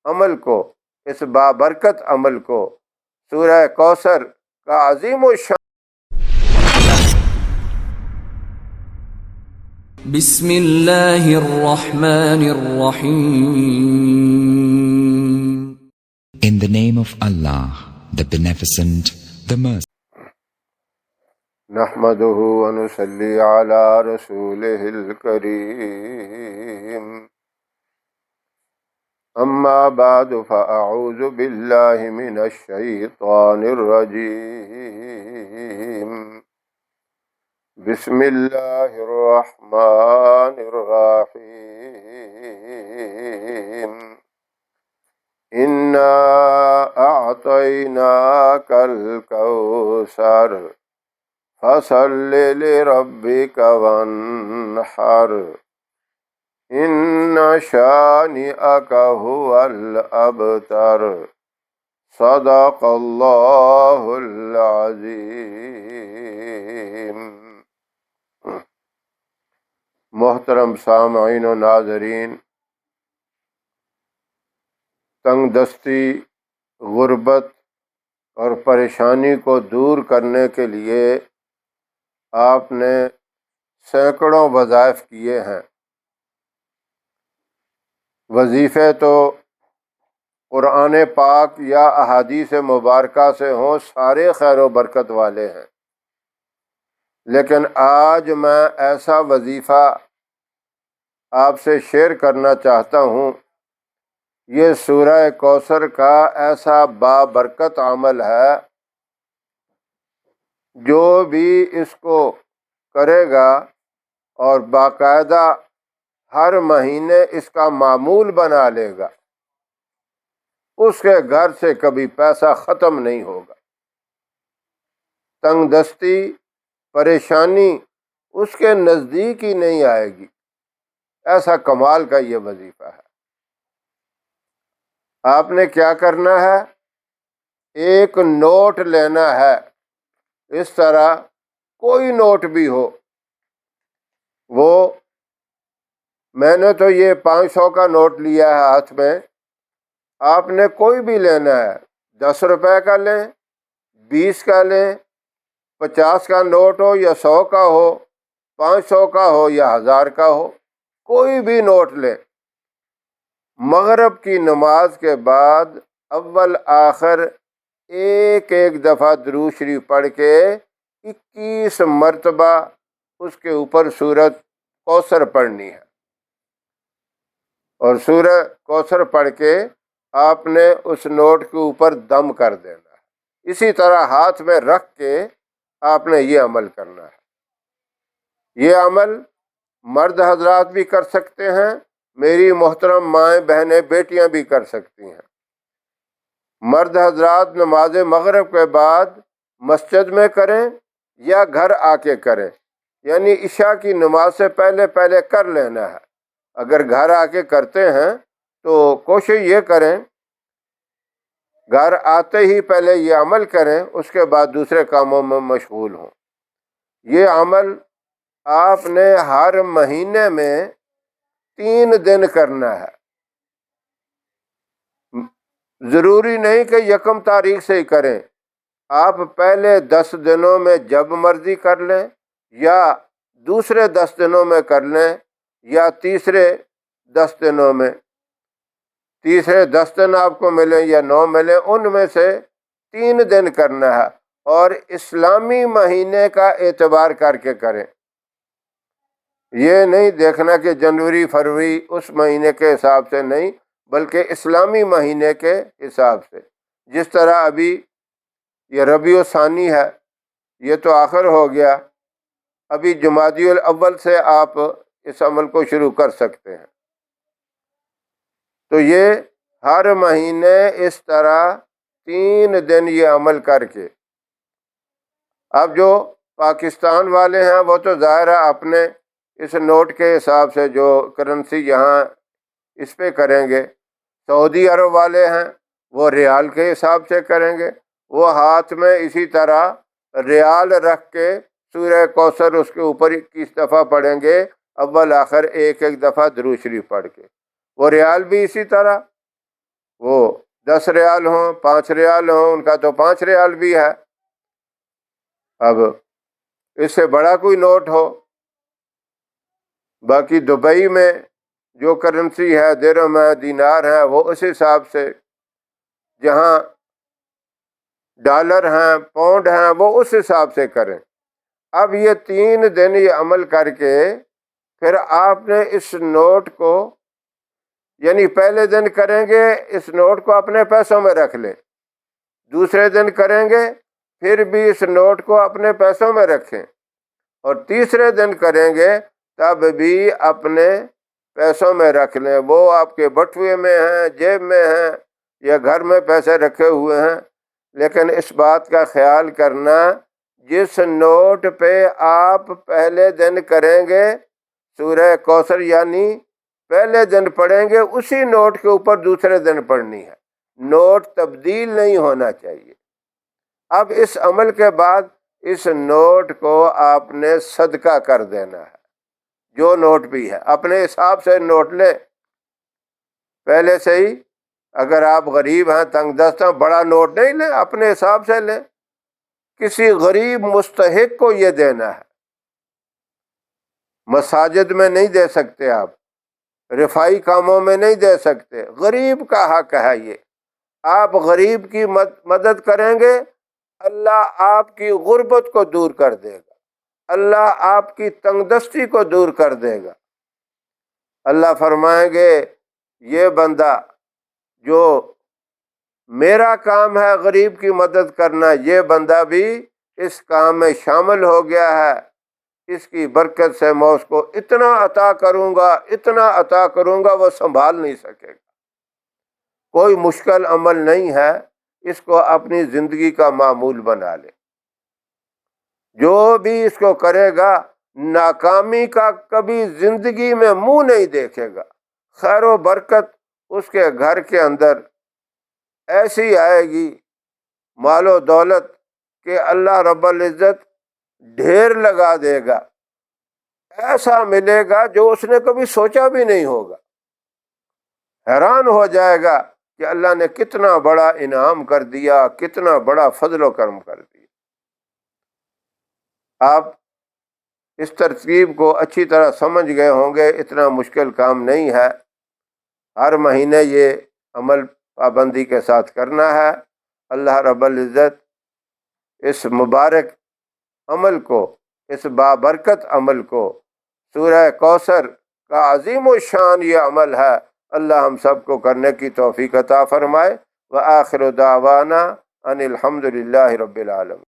عمل کو، اس بابرکت عمل کو، سورہ کوثر کا عظیم الشان بسم اللہ الرحمن الرحیم. In the name of Allah, the Beneficent, the Merciful. نحمده ونصلي على رسوله الكريم. أما بعد فأعوذ بالله من الشيطان الرجيم. بسم الله الرحمن الرحيم. إنا أعطيناك الكوثر فصل لربك وانحر إن شانئك هو الأبتر صدق اللہ العظیم. محترم سامعین و ناظرین، تنگ دستی، غربت اور پریشانی کو دور کرنے کے لیے آپ نے سینکڑوں وظائف کیے ہیں. وظیفے تو قرآن پاک یا احادیث مبارکہ سے ہوں سارے خیر و برکت والے ہیں، لیکن آج میں ایسا وظیفہ آپ سے شیئر کرنا چاہتا ہوں. یہ سورہ کوثر کا ایسا بابرکت عمل ہے، جو بھی اس کو کرے گا اور باقاعدہ ہر مہینے اس کا معمول بنا لے گا، اس کے گھر سے کبھی پیسہ ختم نہیں ہوگا. تنگ دستی، پریشانی اس کے نزدیک ہی نہیں آئے گی. ایسا کمال کا یہ وظیفہ ہے. آپ نے کیا کرنا ہے؟ ایک نوٹ لینا ہے، اس طرح کوئی نوٹ بھی ہو. وہ میں نے تو یہ 500 کا نوٹ لیا ہے ہاتھ میں، آپ نے کوئی بھی لینا ہے. 10 روپے کا لیں، 20 کا لیں، 50 کا نوٹ ہو یا 100 کا ہو، 500 کا ہو یا 1000 کا ہو، کوئی بھی نوٹ لیں. مغرب کی نماز کے بعد اول آخر ایک ایک دفعہ درود شریف پڑھ کے 21 مرتبہ اس کے اوپر سورۃ کوثر پڑھنی ہے. اور سورہ کوثر پڑھ کے آپ نے اس نوٹ کے اوپر دم کر دینا ہے. اسی طرح ہاتھ میں رکھ کے آپ نے یہ عمل کرنا ہے. یہ عمل مرد حضرات بھی کر سکتے ہیں، میری محترم مائیں بہنیں بیٹیاں بھی کر سکتی ہیں. مرد حضرات نماز مغرب کے بعد مسجد میں کریں یا گھر آ کے کریں، یعنی عشاء کی نماز سے پہلے پہلے کر لینا ہے. اگر گھر آ کے کرتے ہیں تو کوشش یہ کریں گھر آتے ہی پہلے یہ عمل کریں، اس کے بعد دوسرے کاموں میں مشغول ہوں. یہ عمل آپ نے ہر مہینے میں 3 دن کرنا ہے. ضروری نہیں کہ 1 تاریخ سے ہی کریں. آپ پہلے 10 دنوں میں جب مرضی کر لیں، یا دوسرے 10 دنوں میں کر لیں، یا تیسرے 10 دنوں میں. تیسرے 10 دن آپ کو ملیں یا 9 ملیں، ان میں سے 3 دن کرنا ہے. اور اسلامی مہینے کا اعتبار کر کے کریں. یہ نہیں دیکھنا کہ جنوری فروری اس مہینے کے حساب سے نہیں، بلکہ اسلامی مہینے کے حساب سے. جس طرح ابھی یہ ربیع الثانی ہے، یہ تو آخر ہو گیا، ابھی جمادی الاول سے آپ اس عمل کو شروع کر سکتے ہیں. تو یہ ہر مہینے اس طرح 3 دن یہ عمل کر کے. اب جو پاکستان والے ہیں وہ تو ظاہر ہے اپنے اس نوٹ کے حساب سے جو کرنسی یہاں اس پہ کریں گے. سعودی عرب والے ہیں وہ ریال کے حساب سے کریں گے. وہ ہاتھ میں اسی طرح ریال رکھ کے سورہ کوثر اس کے اوپر 21 دفعہ پڑھیں گے، اول آخر ایک ایک دفعہ درود شریف پڑھ کے. وہ ریال بھی اسی طرح وہ 10 ریال ہوں 5 ریال ہوں، ان کا تو 5 ریال بھی ہے۔ اب اس سے بڑا کوئی نوٹ ہو، باقی دبئی میں جو کرنسی ہے، درہم ہے، دینار ہے، وہ اس حساب سے، جہاں ڈالر ہیں، پاؤنڈ ہیں، وہ اس حساب سے کریں۔ اب یہ 3 دن یہ عمل کر کے پھر آپ نے اس نوٹ کو، یعنی پہلے دن کریں گے اس نوٹ کو اپنے پیسوں میں رکھ لیں، دوسرے دن کریں گے پھر بھی اس نوٹ کو اپنے پیسوں میں رکھیں، اور تیسرے دن کریں گے تب بھی اپنے پیسوں میں رکھ لیں۔ وہ آپ کے بٹوے میں ہیں، جیب میں ہیں، یا گھر میں پیسے رکھے ہوئے ہیں، لیکن اس بات کا خیال کرنا، جس نوٹ پہ آپ پہلے دن کریں گے سورہ کوثر، یعنی پہلے دن پڑھیں گے، اسی نوٹ کے اوپر دوسرے دن پڑھنی ہے، نوٹ تبدیل نہیں ہونا چاہیے۔ اب اس عمل کے بعد اس نوٹ کو آپ نے صدقہ کر دینا ہے، جو نوٹ بھی ہے اپنے حساب سے نوٹ لیں پہلے سے ہی۔ اگر آپ غریب ہیں، تنگ دست ہیں، بڑا نوٹ نہیں لیں، اپنے حساب سے لیں، کسی غریب مستحق کو یہ دینا ہے۔ مساجد میں نہیں دے سکتے، آپ رفائی کاموں میں نہیں دے سکتے، غریب کا حق ہے یہ۔ آپ غریب کی مدد کریں گے، اللہ آپ کی غربت کو دور کر دے گا، اللہ آپ کی تنگ دستی کو دور کر دے گا۔ اللہ فرمائیں گے یہ بندہ جو میرا کام ہے غریب کی مدد کرنا، یہ بندہ بھی اس کام میں شامل ہو گیا ہے، اس کی برکت سے میں اس کو اتنا عطا کروں گا، اتنا عطا کروں گا، وہ سنبھال نہیں سکے گا۔ کوئی مشکل عمل نہیں ہے، اس کو اپنی زندگی کا معمول بنا لے۔ جو بھی اس کو کرے گا ناکامی کا کبھی زندگی میں منہ نہیں دیکھے گا، خیر و برکت اس کے گھر کے اندر ایسی آئے گی، مال و دولت کہ اللہ رب العزت ڈھیر لگا دے گا، ایسا ملے گا جو اس نے کبھی سوچا بھی نہیں ہوگا۔ حیران ہو جائے گا کہ اللہ نے کتنا بڑا انعام کر دیا، کتنا بڑا فضل و کرم کر دیا۔ آپ اس ترتیب کو اچھی طرح سمجھ گئے ہوں گے، اتنا مشکل کام نہیں ہے۔ ہر مہینے یہ عمل پابندی کے ساتھ کرنا ہے۔ اللہ رب العزت اس مبارک عمل کو، اس بابرکت عمل کو، سورہ کوثر کا عظیم الشان یہ عمل ہے، اللہ ہم سب کو کرنے کی توفیق عطا فرمائے۔ وآخر دعوانا ان الحمد للہ رب العالمین۔